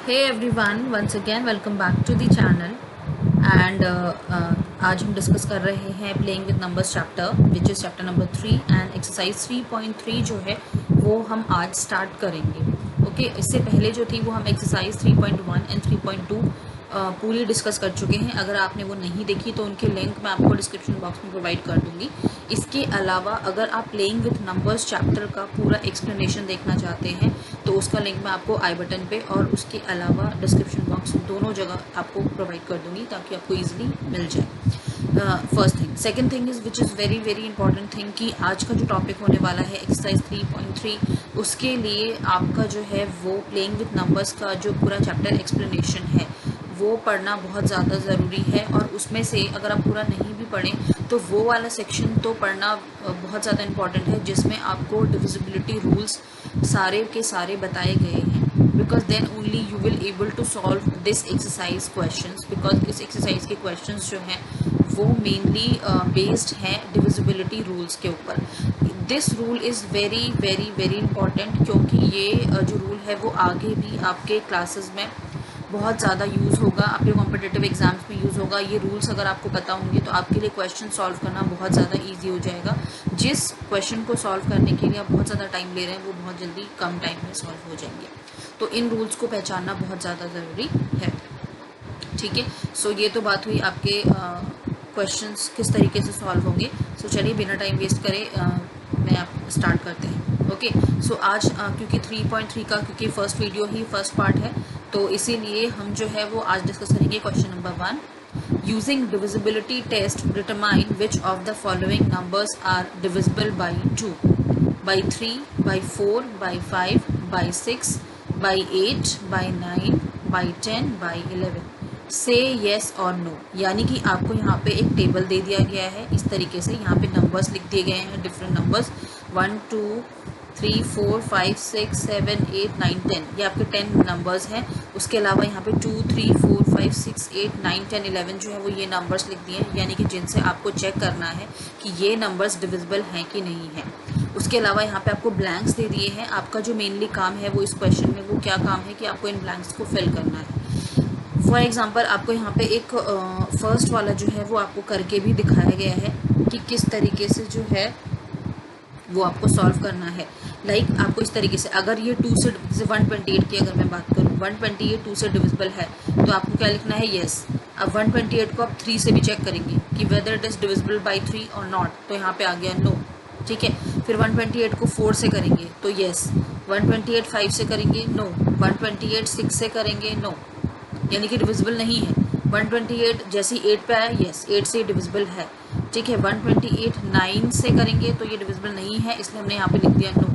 Hey everyone, once again welcome back to the channel and आज हम discuss कर रहे हैं playing with numbers chapter which is chapter number 3 and exercise 3.3 जो है वो हम आज स्टार्ट करेंगे। ओके इससे पहले जो थी वो हम एक्सरसाइज 3.1 एंड 3.2 पूरी डिस्कस कर चुके हैं। अगर आपने वो नहीं देखी तो उनके लिंक मैं आपको डिस्क्रिप्शन बॉक्स में प्रोवाइड कर दूंगी। इसके अलावा अगर आप प्लेइंग विद नंबर्स चैप्टर का पूरा एक्सप्लेनेशन देखना चाहते हैं तो उसका लिंक मैं आपको आई बटन पे और उसके अलावा डिस्क्रिप्शन बॉक्स दोनों जगह आपको प्रोवाइड कर दूंगी ताकि आपको ईजिली मिल जाए। First thing. Second thing is which is very very important thing कि आज का जो टॉपिक होने वाला है एक्सरसाइज 3.3 उसके लिए आपका जो है वो प्लेइंग विद नंबर्स का जो पूरा चैप्टर एक्सप्लेनेशन है वो पढ़ना बहुत ज़्यादा ज़रूरी है। और उसमें से अगर आप पूरा नहीं भी पढ़ें तो वो वाला सेक्शन तो पढ़ना बहुत ज़्यादा इम्पॉर्टेंट है जिसमें आपको डिविजिबिलिटी रूल्स सारे के सारे बताए गए हैं। Because then only you will able to solve this exercise questions. Because इस एक्सरसाइज के क्वेश्चंस जो हैं वो मेनली बेस्ड हैं डिविजिबिलिटी रूल्स के ऊपर। This rule is very very very important क्योंकि ये जो रूल है वो आगे भी आपके क्लासेस में बहुत ज़्यादा यूज़ होगा, आपके कॉम्पिटिटिव एग्जाम्स में यूज़ होगा। ये रूल्स अगर आपको पता होंगे तो आपके लिए क्वेश्चन सॉल्व करना बहुत ज़्यादा इजी हो जाएगा। जिस क्वेश्चन को सॉल्व करने के लिए आप बहुत ज़्यादा टाइम ले रहे हैं वो बहुत जल्दी कम टाइम में सॉल्व हो जाएंगे। तो इन रूल्स को पहचानना बहुत ज़्यादा ज़रूरी है। ठीक है, सो ये तो बात हुई आपके क्वेश्चंस किस तरीके से सॉल्व होंगे। सो चलिए बिना टाइम वेस्ट करे मैं आप स्टार्ट करते हैं। ओके सो आज क्योंकि 3.3 का क्योंकि फर्स्ट वीडियो ही फर्स्ट पार्ट है तो इसीलिए हम जो है वो आज डिस्कस करेंगे question number 1। Using divisibility test determine which of the following numbers are divisible by 2, by 3, by 4, by 5, by 6, by 8, by 9, by 10, by 11। से येस और नो। यानी कि आपको यहाँ पे एक टेबल दे दिया गया है इस तरीके से, यहाँ पे नंबर्स लिख दिए गए हैं डिफरेंट नंबर्स 1 2 3 4 5 6 7 8 9 10 ये आपके 10 नंबर्स हैं। उसके अलावा यहाँ पे 2 3 4 5 6 8 9 10 11 जो है वो ये नंबर्स लिख दिए हैं, यानी कि जिनसे आपको चेक करना है कि ये नंबर्स डिविजिबल हैं कि नहीं है। उसके अलावा यहाँ पे आपको ब्लैंक्स दे दिए हैं। आपका जो मेनली काम है वो इस क्वेश्चन में वो क्या काम है कि आपको इन ब्लैंक्स को फिल करना है। फॉर एग्जाम्पल आपको यहाँ पे एक फर्स्ट वाला जो है वो आपको करके भी दिखाया गया है कि किस तरीके से जो है वो आपको सॉल्व करना है। लाइक आपको इस तरीके से अगर ये 2 से जैसे 128 की अगर मैं बात करूँ 128 2 से डिविजिबल है तो आपको क्या लिखना है येस। अब 128 को आप 3 से भी चेक करेंगे कि whether it is divisible by 3 और नॉट, तो यहाँ पे आ गया नो। ठीक है, फिर 128 को 4 से करेंगे तो येस, 128 5 से करेंगे नो, 128 6 से करेंगे नो, यानी कि डिविजिबल नहीं है। 128 जैसे 8 पे आया यस 8 से डिविजिबल है। ठीक है, 128 9 से करेंगे तो ये डिविजिबल नहीं है इसलिए हमने यहाँ पे लिख दिया नो।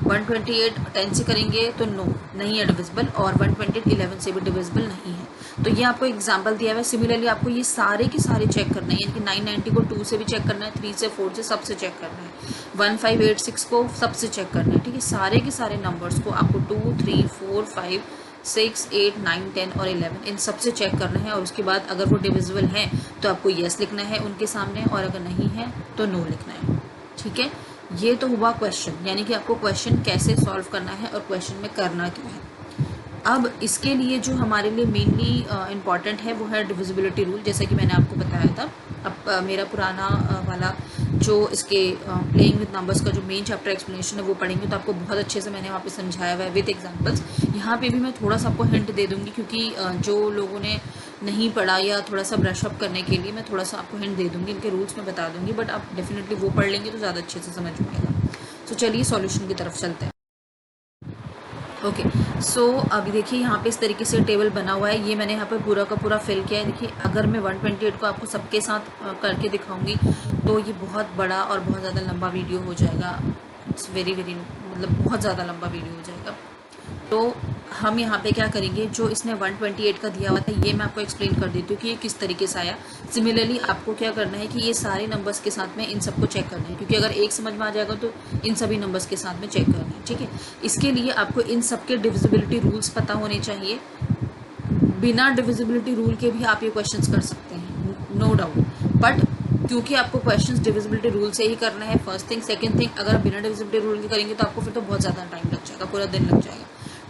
128 10 से करेंगे तो नो नहीं है डिविजिबल, और 128 11 से भी डिविजिबल नहीं है। तो ये आपको एग्जांपल दिया हुआ है। सिमिलरली आपको ये सारे के सारे चेक करना है, यानी कि 990 को 2 से भी चेक करना है, 3 से 4 से सबसे चेक करना है, 1586 को सबसे चेक करना है। ठीक है, सारे के सारे नंबर्स को आपको 2 3 4 5 6 8 9 10 और 11 इन सबसे चेक करना है। और उसके बाद अगर वो डिविजिबल हैं तो आपको येस लिखना है उनके सामने, और अगर नहीं है तो नो लिखना है। ठीक है, ये तो हुआ क्वेश्चन, यानी कि आपको क्वेश्चन कैसे सॉल्व करना है और क्वेश्चन में करना क्या है। अब इसके लिए जो हमारे लिए मेनली इम्पॉर्टेंट है वो है डिविजिबिलिटी रूल, जैसा कि मैंने आपको बताया था। अब मेरा पुराना वाला जो इसके प्लेइंग विद नंबर्स का जो मेन चैप्टर एक्सप्लेनेशन है वो पढ़ेंगे तो आपको बहुत अच्छे से मैंने वहाँ पे समझाया हुआ है विद एग्जांपल्स। यहाँ पे भी मैं थोड़ा सा आपको हिंट दे दूँगी क्योंकि जो लोगों ने नहीं पढ़ा या थोड़ा सा ब्रशअप करने के लिए मैं थोड़ा सा आपको हिंट दे दूँगी, इनके रूल्स में बता दूँगी, बट आप डेफिनेटली वो पढ़ लेंगे तो ज़्यादा अच्छे से समझ में आएगा। तो चलिए सॉल्यूशन की तरफ चलते हैं। ओके सो अभी देखिए यहाँ पे इस तरीके से टेबल बना हुआ है, ये मैंने यहाँ पे पूरा का पूरा फिल किया है। देखिए अगर मैं 128 को आपको सबके साथ करके दिखाऊंगी तो ये बहुत बड़ा और बहुत ज़्यादा लंबा वीडियो हो जाएगा। इट्स वेरी वेरी मतलब बहुत ज़्यादा लंबा वीडियो हो जाएगा। तो हम यहाँ पे क्या करेंगे, जो इसने 128 का दिया हुआ था ये मैं आपको एक्सप्लेन कर देती हूँ कि ये किस तरीके से आया। सिमिलरली आपको क्या करना है कि ये सारे नंबर्स के साथ में इन सबको चेक करना है, क्योंकि अगर एक समझ में आ जाएगा तो इन सभी नंबर्स के साथ में चेक करना है। ठीक है, इसके लिए आपको इन सबके डिविजिबिलिटी रूल्स पता होने चाहिए। बिना डिविजिबिलिटी रूल के भी आप ये क्वेश्चंस कर सकते हैं, नो डाउट, बट क्योंकि आपको क्वेश्चंस डिविजिबिलिटी रूल से ही करना है, फर्स्ट थिंग। सेकंड थिंग, अगर आप बिना डिविजिबिलिटी रूल के करेंगे तो आपको फिर तो बहुत ज़्यादा टाइम लग जाएगा, पूरा दिन लग जाएगा।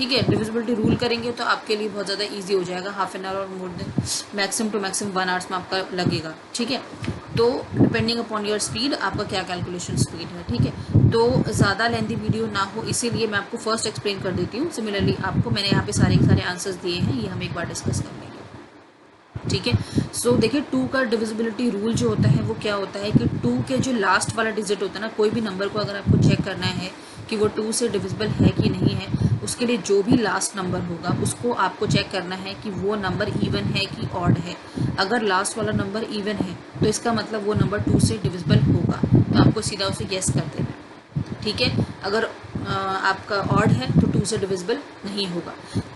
ठीक है, डिविजिबिलिटी रूल करेंगे तो आपके लिए बहुत ज़्यादा इजी हो जाएगा, हाफ एन आवर और more than maximum to maximum 1 hours में आपका लगेगा। ठीक है, तो डिपेंडिंग अपॉन योर स्पीड आपका क्या कैलकुलेशन स्पीड है। ठीक है, तो ज़्यादा लेंथी वीडियो ना हो इसीलिए मैं आपको फर्स्ट एक्सप्लेन कर देती हूँ। सिमिलरली आपको मैंने यहाँ पे सारे के सारे आंसर्स दिए हैं, ये हम एक बार डिस्कस कर लेंगे। ठीक है, सो देखिए 2 का डिविजिबिलिटी रूल जो होता है वो क्या होता है कि 2 के जो लास्ट वाला डिजिट होता है ना, कोई भी नंबर को अगर आपको चेक करना है कि वो 2 से डिविजिबल है कि नहीं है, उसके लिए जो भी लास्ट नंबर होगा उसको आपको चेक करना है कि वो नंबर इवन है कि ऑड है। अगर लास्ट वाला नंबर इवन है तो इसका मतलब वो नंबर 2 से डिविजिबल होगा, तो आपको सीधा उसे येस कर देना है। ठीक है, अगर आपका ऑड है तो 2 से डिविजिबल नहीं होगा,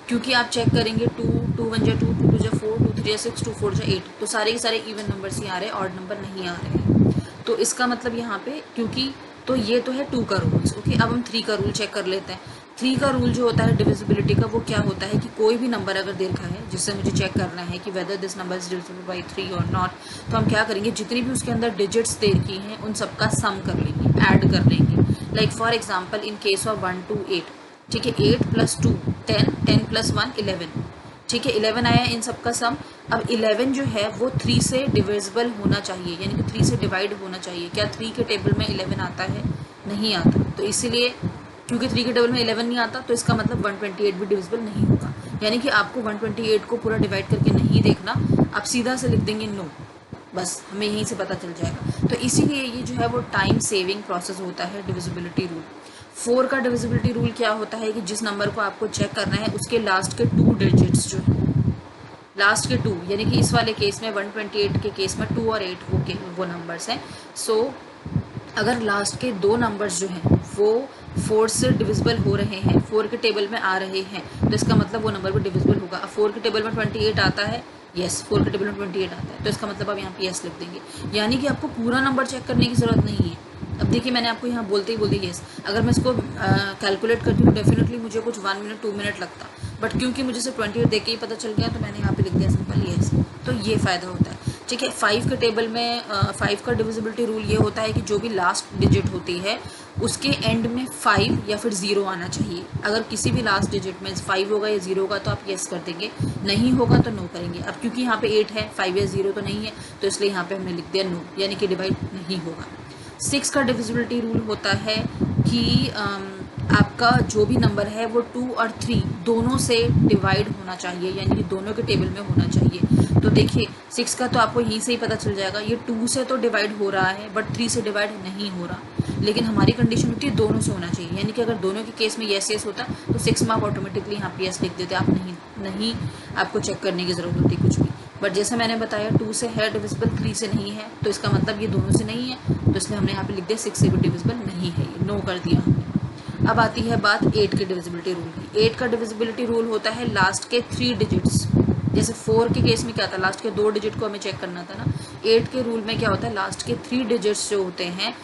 क्योंकि आप चेक करेंगे 2 2 1 जा 2 2 2 जा 4 2 3 जा 6 2 4 जा 8, तो सारे के सारे इवन नंबर्स ही आ रहे हैं, ऑड नंबर नहीं आ रहे हैं। तो इसका मतलब यहाँ पे क्योंकि तो ये तो है 2 का रूल्स। ओके, अब हम 3 का रूल चेक कर लेते हैं। 3 का रूल जो होता है डिविजिबिलिटी का, वो क्या होता है कि कोई भी नंबर अगर दे रखा है जिससे मुझे चेक करना है कि whether this number is divisible by 3 और नॉट, तो हम क्या करेंगे, जितनी भी उसके अंदर डिजिट्स दे रखी हैं उन सबका सम कर लेंगे, ऐड कर लेंगे। Like for example in case of 1 to 8, ठीक है, 8 + 2 10, 10 + 1 11। ठीक है, 11 आया इन सबका सम। अब 11 जो है वो 3 से डिविजिबल होना चाहिए, यानी कि 3 से डिवाइड होना चाहिए। क्या 3 के टेबल में 11 आता है? नहीं आता। तो इसीलिए क्योंकि 3 के टेबल में 11 नहीं आता तो इसका मतलब 128 भी डिविजिबल नहीं होगा। यानी कि आपको 128 को पूरा डिवाइड करके नहीं देखना, आप सीधा से लिख देंगे नो, बस हमें यहीं से पता चल जाएगा। तो इसीलिए ये जो है वो टाइम सेविंग प्रोसेस होता है डिविजिबिलिटी रूल। 4 का डिविजिबिलिटी रूल क्या होता है कि जिस नंबर को आपको चेक करना है उसके लास्ट के 2 डिजिट्स जो है, लास्ट के 2, यानी कि इस वाले केस में 128 के केस में 2 और 8 वो नंबर्स हैं। सो अगर लास्ट के 2 नंबर्स जो हैं वो 4 से डिविजिबल हो रहे हैं, 4 के टेबल में आ रहे हैं, तो इसका मतलब वो नंबर भी डिविजिबल होगा। अब 4 के टेबल में 28 आता है, यस 4 के टेबल में 28 आता है, तो इसका मतलब आप यहाँ पे यस लिख देंगे। यानी कि आपको पूरा नंबर चेक करने की ज़रूरत नहीं है। अब देखिए मैंने आपको यहाँ बोलते ही बोल दी यस, अगर मैं इसको कैलकुलेट करती हूँ डेफिनेटली मुझे कुछ 1 मिनट 2 मिनट लगता, बट क्योंकि मुझे सिर्फ 28 देख के ही पता चल गया तो मैंने यहाँ पे लिख दिया सिंपल यस। तो ये फ़ायदा होता है। ठीक है, 5 के टेबल में 5 का डिविजिबिलिटी रूल ये होता है कि जो भी लास्ट डिजिट होती है उसके एंड में 5 या फिर 0 आना चाहिए। अगर किसी भी लास्ट डिजिट में 5 होगा या 0 होगा तो आप यस कर देंगे, नहीं होगा तो नो करेंगे। अब क्योंकि यहाँ पे 8 है, 5 या 0 तो नहीं है, तो इसलिए यहाँ पे हमने लिख दिया नो, यानी कि डिवाइड नहीं होगा। 6 का डिविजिबिलिटी रूल होता है कि आपका जो भी नंबर है वो 2 और 3 दोनों से डिवाइड होना चाहिए, यानी कि दोनों के टेबल में होना चाहिए। तो देखिए 6 का तो आपको यहीं से ही पता चल जाएगा, ये 2 से तो डिवाइड हो रहा है बट 3 से डिवाइड नहीं हो रहा, लेकिन हमारी कंडीशन होती है दोनों से होना चाहिए। यानी कि अगर दोनों के केस में यस यस होता तो 6 में आप ऑटोमेटिकली यहाँ पे यस लिख देते, आप नहीं आपको चेक करने की ज़रूरत होती कुछ भी। बट जैसे मैंने बताया 2 से है डिविजिबल, 3 से नहीं है, तो इसका मतलब ये दोनों से नहीं है, तो इसलिए हमने यहाँ पे लिख दिया 6 से भी डिविजिबल नहीं है, ये नो कर दिया हमने। अब आती है बात 8 के डिविजिबिलिटी रूल की। 8 का डिविजिबिलिटी रूल होता है लास्ट के 3 डिजिट्स। जैसे 4 के केस में क्या था, लास्ट के 2 डिजिट को हमें चेक करना था ना। 8 के रूल में क्या होता है, लास्ट के 3 डिजिट्स जो होते हैं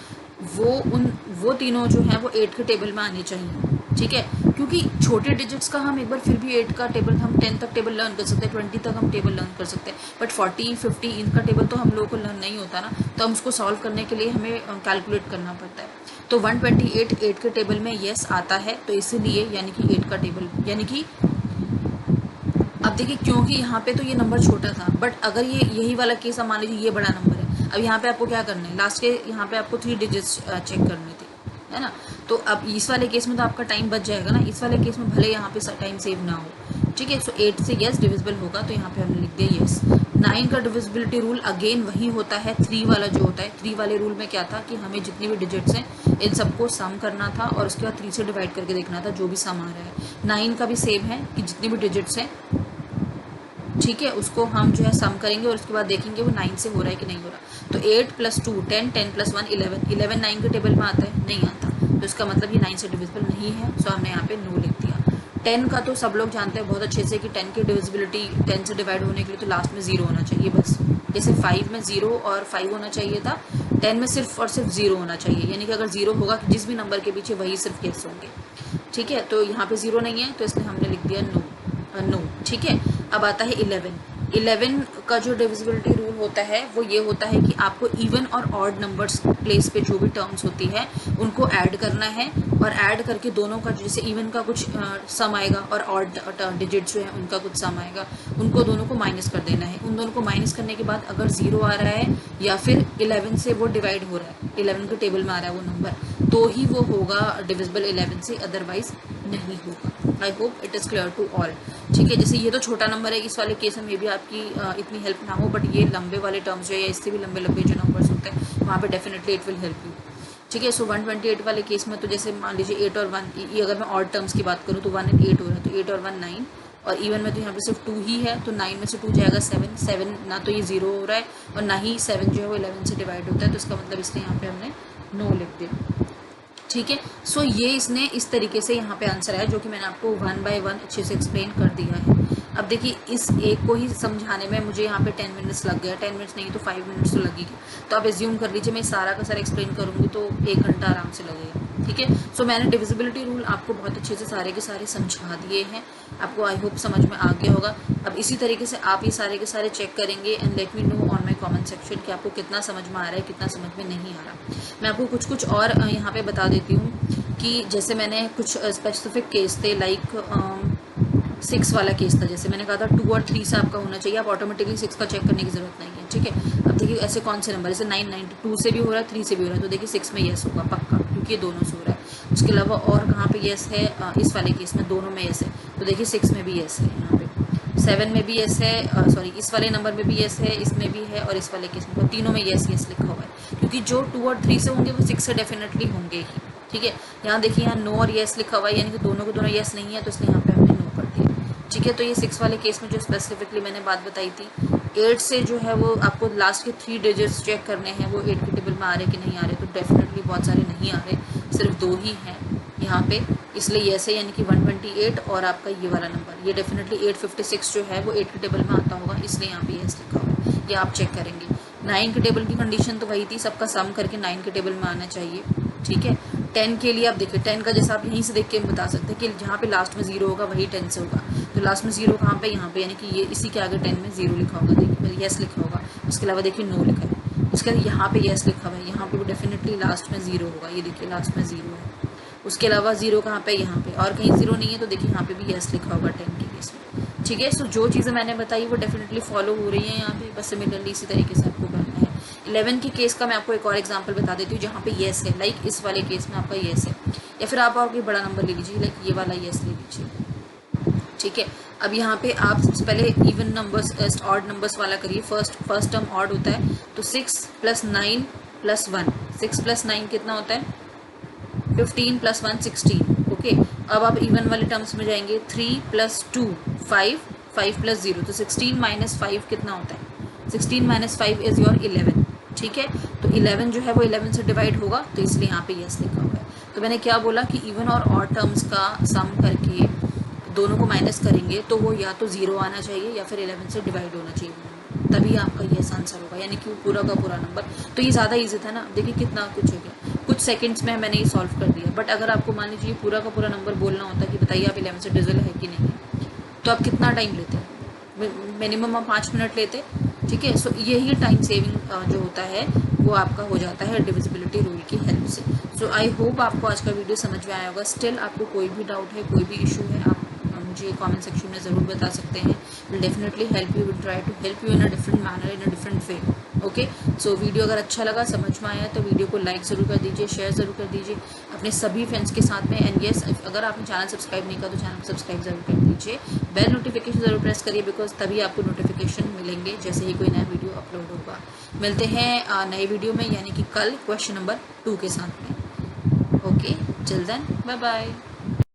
वो तीनों जो हैं वो 8 के टेबल में आने चाहिए। ठीक है, क्योंकि छोटे डिजिट्स का हम एक बार फिर भी 8 का टेबल, हम 10 तक टेबल लर्न कर सकते हैं, 20 तक हम टेबल लर्न कर सकते हैं, बट 40 50 इनका टेबल तो हम लोगों को लर्न नहीं होता ना, तो हम उसको सॉल्व करने के लिए हमें कैलकुलेट करना पड़ता है। तो 128 8 के टेबल में येस आता है, तो इसीलिए यानी कि 8 का टेबल, यानी कि अब देखिए क्योंकि यहाँ पे तो ये नंबर छोटा था, बट अगर ये यही वाला केस अब मान लीजिए ये बड़ा नंबर है, अब यहाँ पे आपको क्या करना है, लास्ट के यहाँ पे आपको 3 डिजिट्स चेक करने थे, है ना। तो अब इस वाले केस में तो आपका टाइम बच जाएगा ना, इस वाले केस में भले यहाँ पे टाइम सेव ना हो। ठीक है, सो 8 से यस डिविजिबल होगा, तो यहाँ पे हमने लिख दिया यस। 9 का डिविजिबिलिटी रूल अगेन वही होता है, 3 वाला जो होता है। 3 वाले रूल में क्या था कि हमें जितनी भी डिजिट्स हैं इन सबको सम करना था और उसके बाद 3 से डिवाइड करके देखना था जो भी सम आ रहा है। 9 का भी सेम है कि जितनी भी डिजिट्स हैं, ठीक है, उसको हम जो है सम करेंगे और उसके बाद देखेंगे वो 9 से हो रहा है कि नहीं हो रहा। तो 8 + 2 10, 10 + 1 11, 11 9 के टेबल में आता है, नहीं आता, तो इसका मतलब ये 9 से डिविजिबल नहीं है, सो हमने यहाँ पे नो लिख दिया। 10 का तो सब लोग जानते हैं बहुत अच्छे से कि 10 की डिविजिबिलिटी 10 से डिवाइड होने के लिए तो लास्ट में 0 होना चाहिए बस। जैसे 5 में 0 और 5 होना चाहिए था, 10 में सिर्फ और सिर्फ 0 होना चाहिए, यानी कि अगर 0 होगा जिस भी नंबर के पीछे वही सिर्फ यस होंगे। ठीक है, तो यहाँ पे 0 नहीं है, तो इसलिए हमने लिख दिया नो। ठीक है, अब आता है 11। 11 का जो डिविजिबिलिटी रूल होता है वो ये होता है कि आपको इवन और ऑड नंबर्स प्लेस पे जो भी टर्म्स होती है उनको ऐड करना है, और ऐड करके दोनों का, जैसे इवन का कुछ सम आएगा और ऑड डिजिट जो है उनका कुछ सम आएगा, उनको दोनों को माइनस कर देना है। उन दोनों को माइनस करने के बाद अगर 0 आ रहा है या फिर 11 से वो डिवाइड हो रहा है, 11 के टेबल में आ रहा है वो नंबर, तो ही वो होगा डिविजिबल 11 से, अदरवाइज नहीं होगा। I hope it is clear to all. ठीक है, जैसे ये तो छोटा नंबर है, इस वाले केस में भी आपकी इतनी हेल्प ना हो, बट ये लंबे वाले टर्म्स जो है या इससे भी लंबे लंबे जो नंबर्स होते हैं वहाँ पे definitely it will help you. ठीक है, सो 128 वाले केस में तो जैसे मान लीजिए 8 और 1, ये अगर मैं ऑड टर्म्स की बात करूँ तो 1 and 8 हो रहा है, तो 8 और 1 9, और इवन में तो यहाँ पे सिर्फ 2 ही है, तो 9 में से 2 जाएगा 7, 7 ना तो ये 0 हो रहा है और ना ही 7 जो है वो 11 से डिवाइड होता है, तो इसका मतलब इसलिए यहाँ पे हमने नो लिख दिया। ठीक है, सो ये इसने इस तरीके से यहाँ पे आंसर है जो कि मैंने आपको 1 by 1 अच्छे से एक्सप्लेन कर दिया है। अब देखिए इस एक को ही समझाने में मुझे यहाँ पे 10 मिनट्स लग गया, 10 मिनट्स नहीं तो 5 मिनट्स तो लगेगी, तो आप एज्यूम कर लीजिए मैं सारा का सारा एक्सप्लेन करूँगी तो 1 घंटा आराम से लगेगा। ठीक है, सो मैंने डिविजिबिलिटी रूल आपको बहुत अच्छे से सारे के सारे समझा दिए हैं, आपको आई होप समझ में आ गया होगा। अब इसी तरीके से आप ये सारे के सारे चेक करेंगे and let me know on my comment section कि आपको कितना समझ में आ रहा है, कितना समझ में नहीं आ रहा। मैं आपको कुछ कुछ और यहाँ पे बता देती हूँ कि जैसे मैंने कुछ स्पेसिफिक केस थे, लाइक 6 वाला केस था, जैसे मैंने कहा था 2 और 3 से आपका होना चाहिए, आप ऑटोमेटिकली 6 का चेक करने की जरूरत नहीं है। ठीक है, अब देखिए ऐसे कौन से नंबर, जैसे 9 9 2 से भी हो रहा है, 3 से भी हो रहा है, तो देखिए 6 में येस होगा पक्का, क्योंकि ये दोनों से हो रहा है। उसके अलावा और कहाँ पे येस है, इस वाले केस में दोनों में येस है, तो देखिए 6 में भी येस है, यहाँ पे 7 में भी येस है, सॉरी इस वाले नंबर में भी येस है, इसमें भी है, और इस वाले केस में, तो तीनों में येस येस लिखा हुआ है, क्योंकि जो 2 और 3 से होंगे वो 6 से डेफिनेटली होंगे ही। ठीक है, यहाँ देखिए यहाँ नो और येस लिखा हुआ है, यानी कि दोनों को दोनों येस नहीं है, तो इसलिए यहाँ पे हमने नो कर दिया। ठीक है, तो ये 6 वाले केस में जो स्पेसिफिकली मैंने बात बताई थी, 8 से जो है वो आपको लास्ट के 3 डिजिट्स चेक करने हैं, वो 8 के टेबल में आ रहे कि नहीं आ रहे, तो डेफिनेटली बहुत सारे नहीं आ रहे, सिर्फ 2 ही हैं यहाँ पे, इसलिए येस है, यानी कि 128 और आपका ये वाला नंबर, ये डेफिनेटली 856 जो है वो 8 के टेबल में आता होगा, इसलिए यहाँ पे येस लिखा हुआ है, ये आप चेक करेंगे। 9 के टेबल की कंडीशन तो वही थी, सबका सम करके 9 के टेबल में आना चाहिए। ठीक है, 10 के लिए आप देखिए 10 का जैसा आप यहीं से देख के बता सकते हैं कि जहाँ पे लास्ट में 0 होगा वही 10 से होगा, तो लास्ट में 0 कहाँ पे, यहाँ पे, यानी कि ये इसी के आगे 10 में 0 लिखा होगा, देखिए येस लिखा होगा, उसके अलावा देखिए नो लिखा है, उसके बाद यहाँ पे येस लिखा हुआ है, यहाँ पे भी डेफिनेटली लास्ट में 0 होगा, ये देखिए लास्ट में 0 है, उसके अलावा 0 कहाँ पे, यहाँ पे, और कहीं 0 नहीं है, तो देखिए यहाँ पे भी येस लिखा होगा 10 के केस में। ठीक है, सो जो चीज़ें मैंने बताई वो डेफिनेटली फॉलो हो रही है यहाँ पे, बस सिमिलरली इसी तरीके से आपको करना है। 11 के केस का मैं आपको एक और एग्जांपल बता देती हूँ जहाँ पे येस है, लाइक इस वाले केस में आपका येस है, या फिर आप आगे बड़ा नंबर ले लीजिए, लाइक ये वाला येस ले लीजिए। ठीक है, अब यहाँ पे आप सबसे पहले इवन नंबर्स ऑड नंबर्स वाला करिए, फर्स्ट टर्म ऑड होता है, तो 6 + 9 + 1, 6 + 9 कितना होता है, 15 + 1 16। ओके, अब आप इवन वाले टर्म्स में जाएंगे, 3 + 2 5, 5 + 0, तो 16 - 5 कितना होता है, 16 - 5 इज योर 11। ठीक है, तो 11 जो है वो 11 से डिवाइड होगा, तो इसलिए यहाँ पे यस लिखा हुआ है। तो मैंने क्या बोला कि इवन और ऑड टर्म्स का सम करके दोनों को माइनस करेंगे तो वो या तो 0 आना चाहिए या फिर 11 से डिवाइड होना चाहिए, तभी आपका यस आंसर होगा, यानी कि पूरा का पूरा नंबर। तो ये ज़्यादा ईजी था ना, देखिए कितना कुछ हो गया, कुछ सेकंड्स में मैंने ये सॉल्व कर दिया। बट अगर आपको मान लीजिए पूरा का पूरा नंबर बोलना होता कि बताइए आप 11 से डिविजिबल है कि नहीं, तो आप कितना टाइम लेते, मिनिमम आप 5 मिनट लेते। ठीक है, सो यही टाइम सेविंग जो होता है वो आपका हो जाता है डिविजिबिलिटी रूल की हेल्प से। सो आई होप आपको आज का वीडियो समझ में आया होगा। स्टिल आपको कोई भी डाउट है, कोई भी इशू है, आप मुझे कमेंट सेक्शन में ज़रूर बता सकते हैं। Will definitely help you, will try to help you in a different manner, in a different way. Okay, so video अगर अच्छा लगा, समझ में आया, तो वीडियो को लाइक ज़रूर कर दीजिए, शेयर ज़रूर कर दीजिए अपने सभी फ्रेंड्स के साथ में। एंड येस, अगर आपने चैनल सब्सक्राइब नहीं किया तो चैनल को सब्सक्राइब ज़रूर कर दीजिए, बेल नोटिफिकेशन ज़रूर प्रेस करिए, बिकॉज तभी आपको नोटिफिकेशन मिलेंगे जैसे ही कोई नया वीडियो अपलोड होगा। मिलते हैं नए वीडियो में, यानी कि कल क्वेश्चन नंबर 2 के साथ में। Okay, till then bye bye.